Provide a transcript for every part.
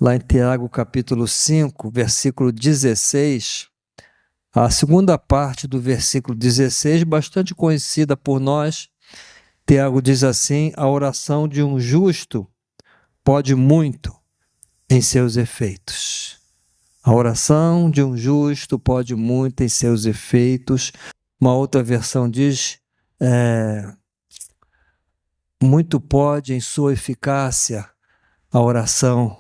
lá em Tiago capítulo 5, versículo 16, a segunda parte do versículo 16, bastante conhecida por nós. Tiago diz assim: a oração de um justo pode muito em seus efeitos. A oração de um justo pode muito em seus efeitos. Uma outra versão diz: muito pode em sua eficácia a oração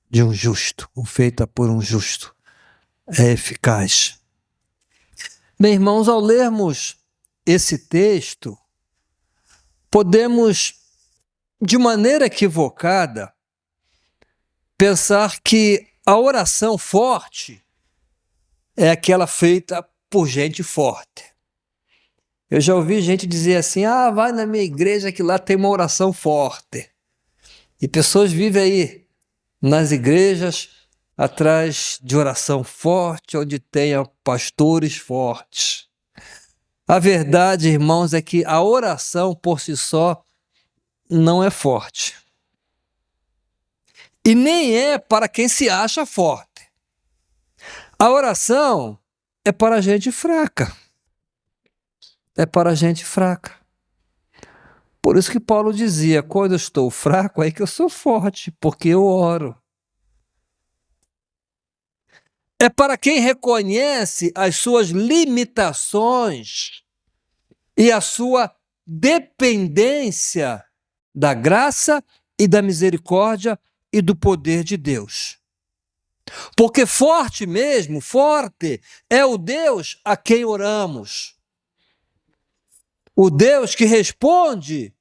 de um justo, ou feita por um justo, é eficaz. Bem, irmãos, ao lermos esse texto, podemos, de maneira equivocada, pensar que a oração forte é aquela feita por gente forte. Eu já ouvi gente dizer assim: vai na minha igreja que lá tem uma oração forte. E pessoas vivem aí nas igrejas atrás de oração forte, onde tenha pastores fortes. A verdade, irmãos, é que a oração por si só não é forte. E nem é para quem se acha forte. A oração é para gente fraca. É para gente fraca. Por isso que Paulo dizia: quando eu estou fraco, é que eu sou forte, porque eu oro. É para quem reconhece as suas limitações e a sua dependência da graça e da misericórdia e do poder de Deus. Porque forte mesmo, forte, é o Deus a quem oramos. O Deus que responde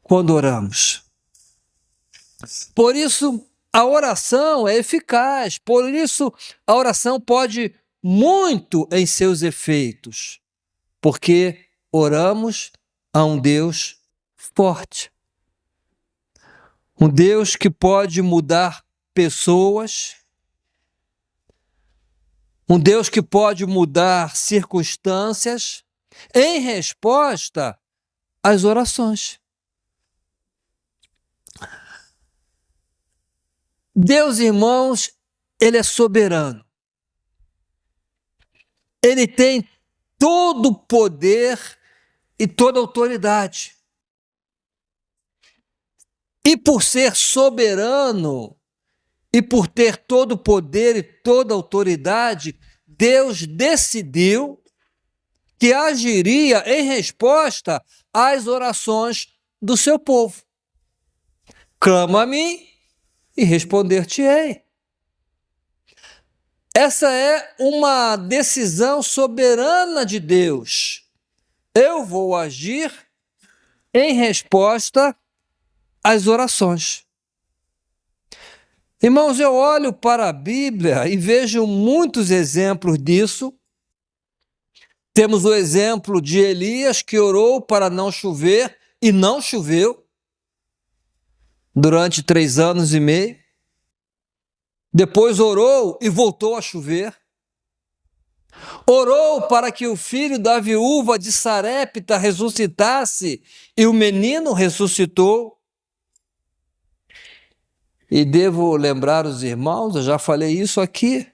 quando oramos. Por isso, a oração é eficaz, por isso a oração pode muito em seus efeitos, porque oramos a um Deus forte. Um Deus que pode mudar pessoas, um Deus que pode mudar circunstâncias em resposta às orações. Deus, irmãos, Ele é soberano. Ele tem todo o poder e toda a autoridade. E por ser soberano e por ter todo o poder e toda a autoridade, Deus decidiu que agiria em resposta às orações do seu povo. Clama a mim e responder-te-ei. Essa é uma decisão soberana de Deus. Eu vou agir em resposta às orações. Irmãos, eu olho para a Bíblia e vejo muitos exemplos disso. Temos o exemplo de Elias, que orou para não chover e não choveu durante 3 anos e meio. Depois orou e voltou a chover. Orou para que o filho da viúva de Sarepta ressuscitasse e o menino ressuscitou. E devo lembrar os irmãos, eu já falei isso aqui,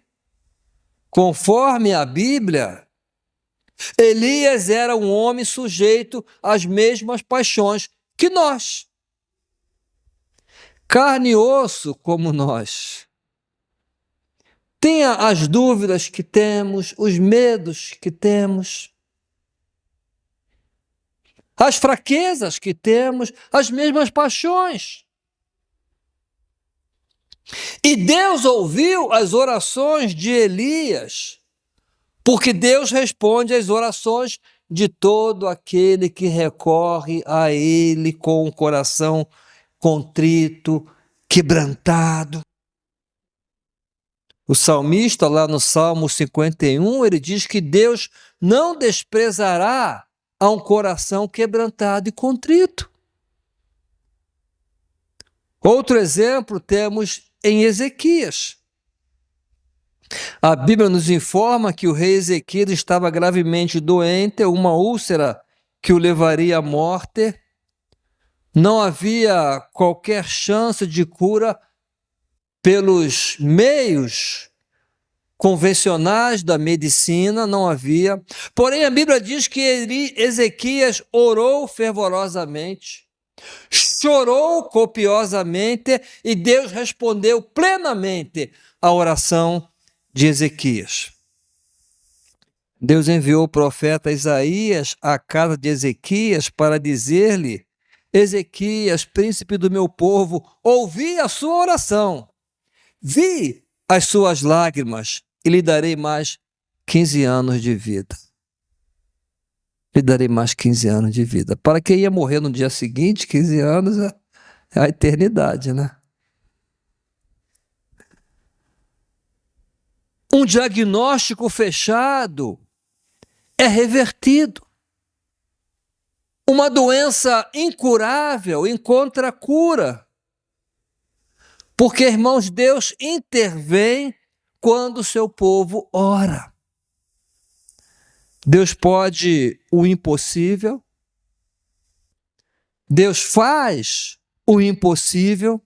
conforme a Bíblia, Elias era um homem sujeito às mesmas paixões que nós. Carne e osso como nós. Tinha as dúvidas que temos, os medos que temos, as fraquezas que temos, as mesmas paixões. E Deus ouviu as orações de Elias, porque Deus responde às orações de todo aquele que recorre a Ele com o coração contrito, quebrantado. O salmista, lá no Salmo 51, ele diz que Deus não desprezará a um coração quebrantado e contrito. Outro exemplo temos em Ezequias. A Bíblia nos informa que o rei Ezequias estava gravemente doente, uma úlcera que o levaria à morte. Não havia qualquer chance de cura pelos meios convencionais da medicina, não havia. Porém, a Bíblia diz que Ezequias orou fervorosamente, chorou copiosamente e Deus respondeu plenamente à oração de Ezequias. Deus enviou o profeta Isaías à casa de Ezequias para dizer-lhe: Ezequias, príncipe do meu povo, ouvi a sua oração, vi as suas lágrimas e lhe darei mais 15 anos de vida. Lhe darei mais 15 anos de vida. Para quem ia morrer no dia seguinte, 15 anos é a eternidade, né? Um diagnóstico fechado é revertido. Uma doença incurável encontra cura. Porque, irmãos, Deus intervém quando o seu povo ora. Deus pode o impossível. Deus faz o impossível.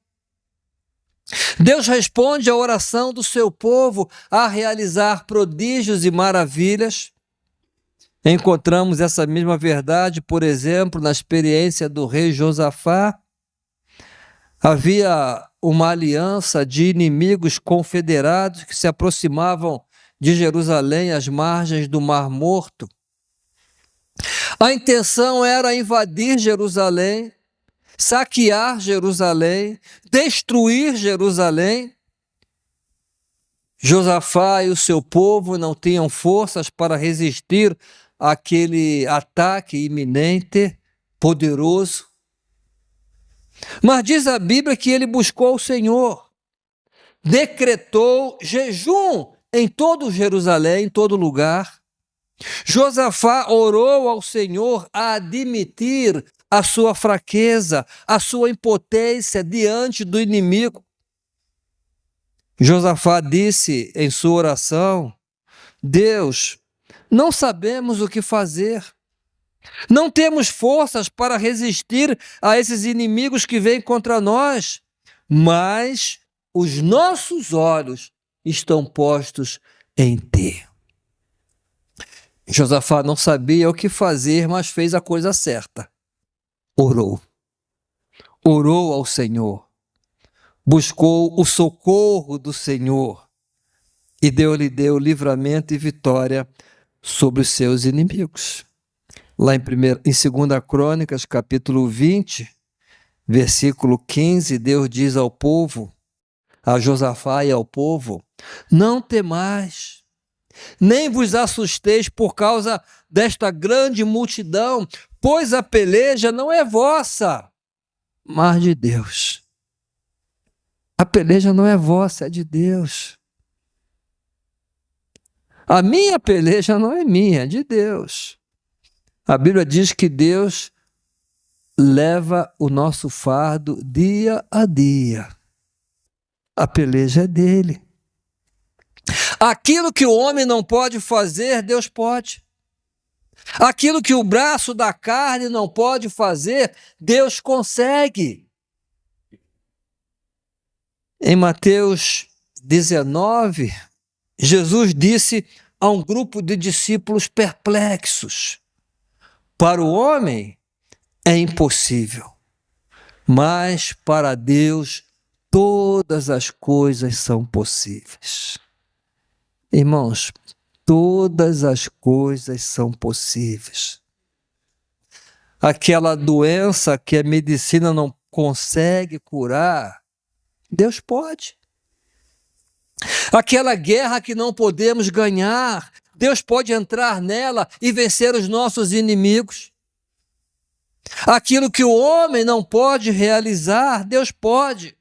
Deus responde à oração do seu povo a realizar prodígios e maravilhas. Encontramos essa mesma verdade, por exemplo, na experiência do rei Josafá. Havia uma aliança de inimigos confederados que se aproximavam de Jerusalém às margens do Mar Morto. A intenção era invadir Jerusalém, saquear Jerusalém, destruir Jerusalém. Josafá e o seu povo não tinham forças para resistir àquele ataque iminente, poderoso. Mas diz a Bíblia que ele buscou o Senhor, decretou jejum em todo Jerusalém, em todo lugar. Josafá orou ao Senhor a admitir a sua fraqueza, a sua impotência diante do inimigo. Josafá disse em sua oração: Deus, não sabemos o que fazer. Não temos forças para resistir a esses inimigos que vêm contra nós, mas os nossos olhos estão postos em ti. Josafá não sabia o que fazer, mas fez a coisa certa. Orou. Orou ao Senhor. Buscou o socorro do Senhor. E Deus lhe deu livramento e vitória sobre os seus inimigos. Lá em 2 Crônicas, capítulo 20, versículo 15, Deus diz ao povo, a Josafá e ao povo: não temais, nem vos assusteis por causa desta grande multidão, pois a peleja não é vossa, mas de Deus. A peleja não é vossa, é de Deus. A minha peleja não é minha, é de Deus. A Bíblia diz que Deus leva o nosso fardo dia a dia. A peleja é dele. Aquilo que o homem não pode fazer, Deus pode. Aquilo que o braço da carne não pode fazer, Deus consegue. Em Mateus 19, Jesus disse a um grupo de discípulos perplexos: para o homem é impossível, mas para Deus todas as coisas são possíveis. Irmãos, todas as coisas são possíveis. Aquela doença que a medicina não consegue curar, Deus pode. Aquela guerra que não podemos ganhar, Deus pode entrar nela e vencer os nossos inimigos. Aquilo que o homem não pode realizar, Deus pode.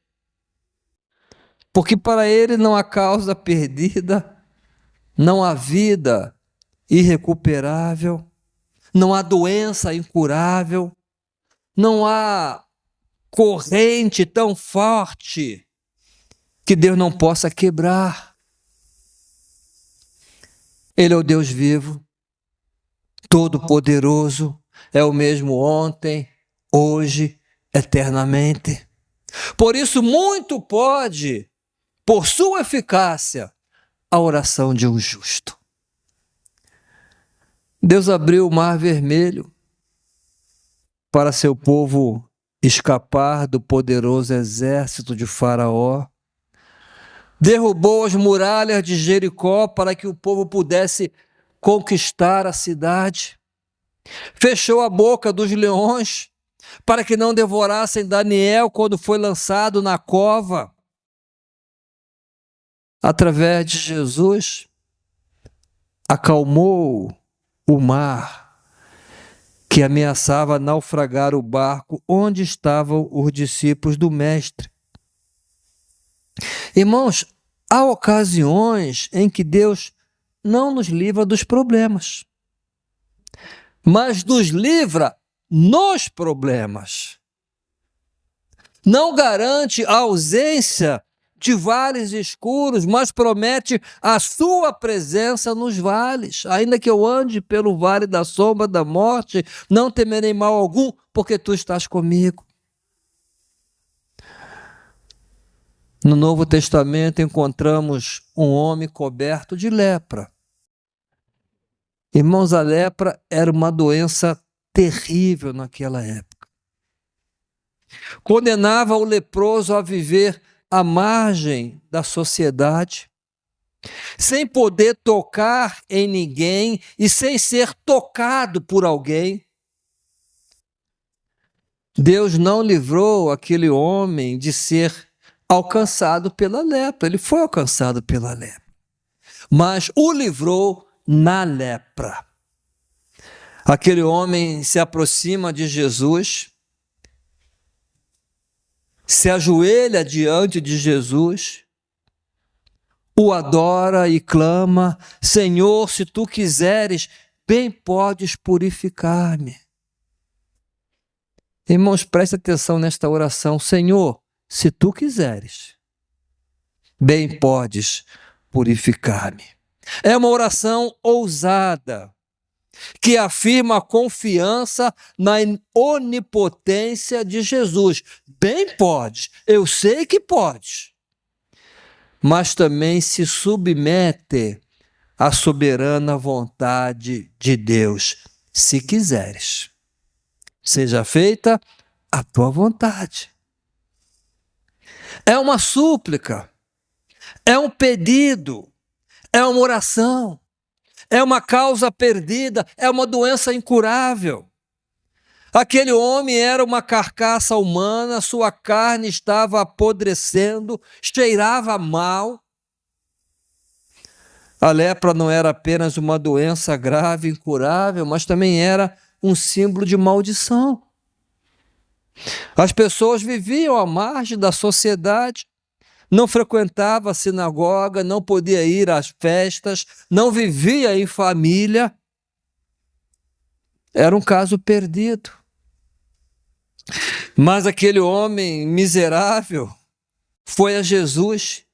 Porque para ele não há causa perdida, não há vida irrecuperável, não há doença incurável, não há corrente tão forte que Deus não possa quebrar. Ele é o Deus vivo, todo-poderoso, é o mesmo ontem, hoje, eternamente. Por isso, muito pode por sua eficácia, a oração de um justo. Deus abriu o Mar Vermelho para seu povo escapar do poderoso exército de Faraó. Derrubou as muralhas de Jericó para que o povo pudesse conquistar a cidade. Fechou a boca dos leões para que não devorassem Daniel quando foi lançado na cova. Através de Jesus, acalmou o mar que ameaçava naufragar o barco onde estavam os discípulos do Mestre. Irmãos, há ocasiões em que Deus não nos livra dos problemas, mas nos livra nos problemas. Não garante a ausência de vales escuros, mas promete a sua presença nos vales. Ainda que eu ande pelo vale da sombra da morte, não temerei mal algum, porque tu estás comigo. No Novo Testamento encontramos um homem coberto de lepra. Irmãos, a lepra era uma doença terrível naquela época. Condenava o leproso a viver à margem da sociedade, sem poder tocar em ninguém e sem ser tocado por alguém. Deus não livrou aquele homem de ser alcançado pela lepra. Ele foi alcançado pela lepra, mas o livrou na lepra. Aquele homem se aproxima de Jesus, se ajoelha diante de Jesus, o adora e clama: Senhor, se tu quiseres, bem podes purificar-me. Irmãos, preste atenção nesta oração. Senhor, se tu quiseres, bem podes purificar-me. É uma oração ousada, que afirma a confiança na onipotência de Jesus. Bem podes, eu sei que podes, mas também se submete à soberana vontade de Deus. Se quiseres, seja feita a tua vontade. É uma súplica, é um pedido, é uma oração, é uma causa perdida, é uma doença incurável. Aquele homem era uma carcaça humana, sua carne estava apodrecendo, cheirava mal. A lepra não era apenas uma doença grave, incurável, mas também era um símbolo de maldição. As pessoas viviam à margem da sociedade, não frequentava a sinagoga, não podia ir às festas, não vivia em família. Era um caso perdido. Mas aquele homem miserável foi a Jesus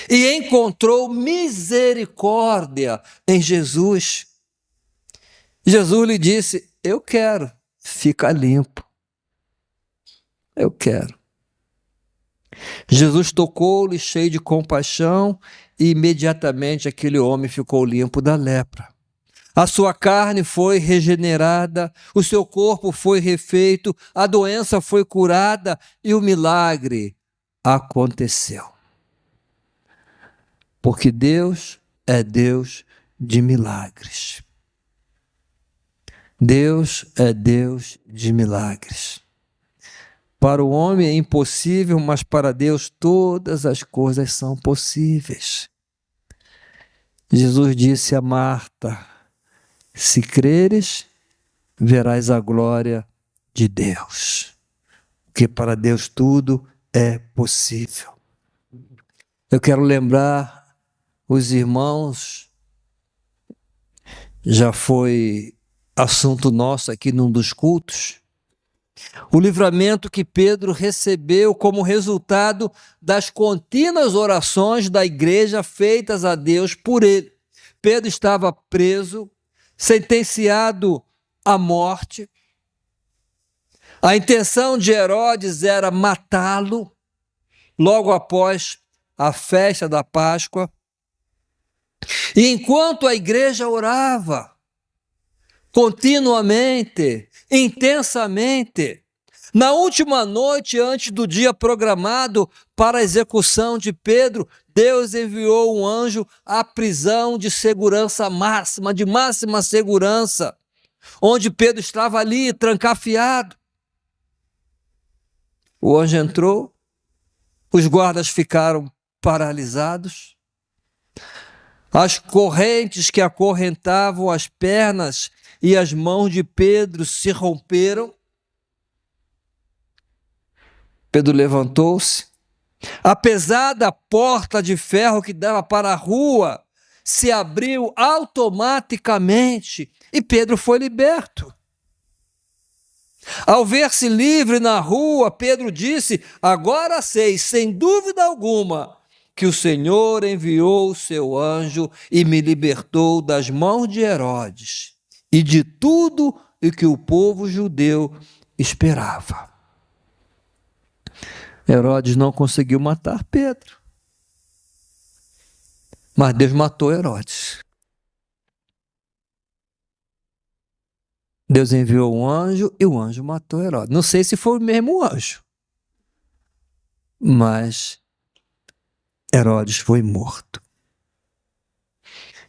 e encontrou misericórdia em Jesus. Jesus lhe disse: eu quero, fica limpo. Eu quero. Jesus tocou-lhe cheio de compaixão e imediatamente aquele homem ficou limpo da lepra. A sua carne foi regenerada, o seu corpo foi refeito, a doença foi curada e o milagre aconteceu. Porque Deus é Deus de milagres. Deus é Deus de milagres. Para o homem é impossível, mas para Deus todas as coisas são possíveis. Jesus disse a Marta: se creres, verás a glória de Deus. Porque para Deus tudo é possível. Eu quero lembrar os irmãos, já foi assunto nosso aqui num dos cultos, o livramento que Pedro recebeu como resultado das contínuas orações da igreja feitas a Deus por ele. Pedro estava preso, sentenciado à morte. A intenção de Herodes era matá-lo logo após a festa da Páscoa. E enquanto a igreja orava, continuamente, intensamente, na última noite antes do dia programado para a execução de Pedro, Deus enviou um anjo à prisão de segurança máxima, de máxima segurança, onde Pedro estava ali, trancafiado. O anjo entrou, os guardas ficaram paralisados, as correntes que acorrentavam as pernas e as mãos de Pedro se romperam. Pedro levantou-se. A pesada porta de ferro que dava para a rua se abriu automaticamente e Pedro foi liberto. Ao ver-se livre na rua, Pedro disse: agora sei, sem dúvida alguma, que o Senhor enviou o seu anjo e me libertou das mãos de Herodes e de tudo o que o povo judeu esperava. Herodes não conseguiu matar Pedro, mas Deus matou Herodes. Deus enviou um anjo e o anjo matou Herodes. Não sei se foi o mesmo anjo, mas Herodes foi morto.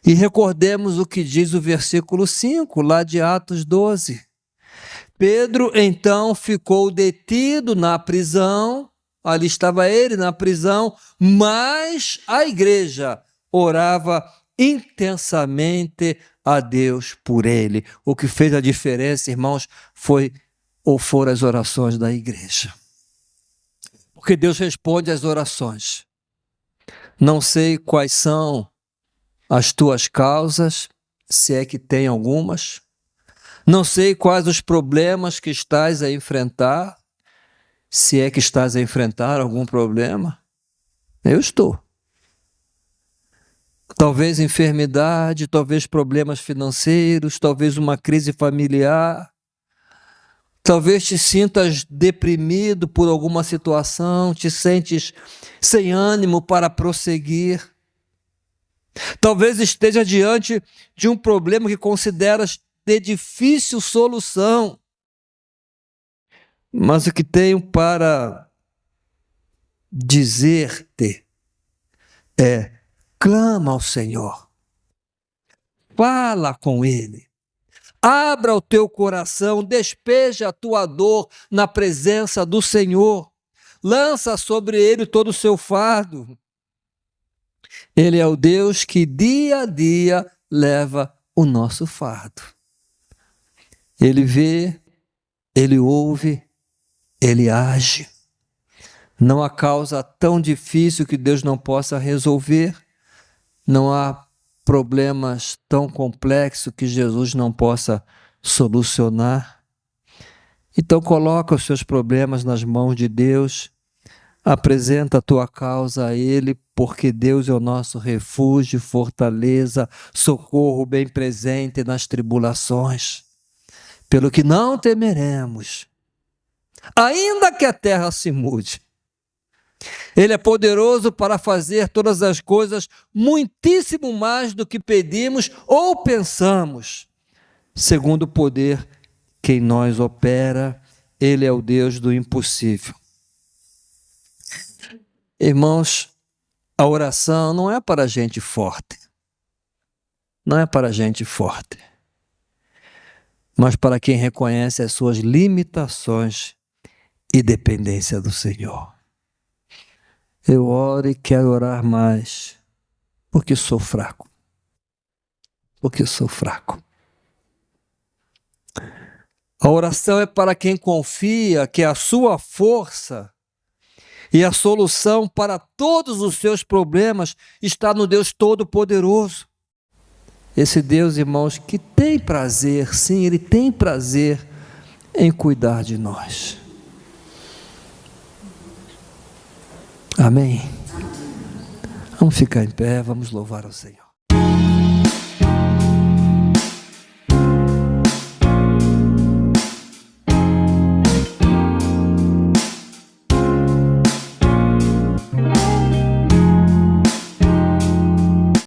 E recordemos o que diz o versículo 5, lá de Atos 12. Pedro então ficou detido na prisão, ali estava ele na prisão, mas a igreja orava intensamente a Deus por ele. O que fez a diferença, irmãos, foram as orações da igreja. Porque Deus responde às orações. Não sei quais são as tuas causas, se é que tem algumas. Não sei quais os problemas que estás a enfrentar, se é que estás a enfrentar algum problema. Eu estou. Talvez enfermidade, talvez problemas financeiros, talvez uma crise familiar. Talvez te sintas deprimido por alguma situação, te sentes sem ânimo para prosseguir. Talvez esteja diante de um problema que consideras de difícil solução. Mas o que tenho para dizer-te é: clama ao Senhor, fala com Ele, abra o teu coração, despeja a tua dor na presença do Senhor, lança sobre Ele todo o seu fardo. Ele é o Deus que dia a dia leva o nosso fardo. Ele vê, Ele ouve, Ele age. Não há causa tão difícil que Deus não possa resolver. Não há problemas tão complexos que Jesus não possa solucionar. Então coloca os seus problemas nas mãos de Deus, apresenta a tua causa a Ele, porque Deus é o nosso refúgio, fortaleza, socorro bem presente nas tribulações. Pelo que não temeremos, ainda que a terra se mude. Ele é poderoso para fazer todas as coisas muitíssimo mais do que pedimos ou pensamos, segundo o poder que em nós opera. Ele é o Deus do impossível. Irmãos, a oração não é para gente forte. Não é para gente forte. Mas para quem reconhece as suas limitações e dependência do Senhor. Eu oro e quero orar mais, porque sou fraco. Porque sou fraco. A oração é para quem confia que a sua força e a solução para todos os seus problemas está no Deus Todo-Poderoso. Esse Deus, irmãos, que tem prazer, sim, Ele tem prazer em cuidar de nós. Amém? Vamos ficar em pé, vamos louvar ao Senhor.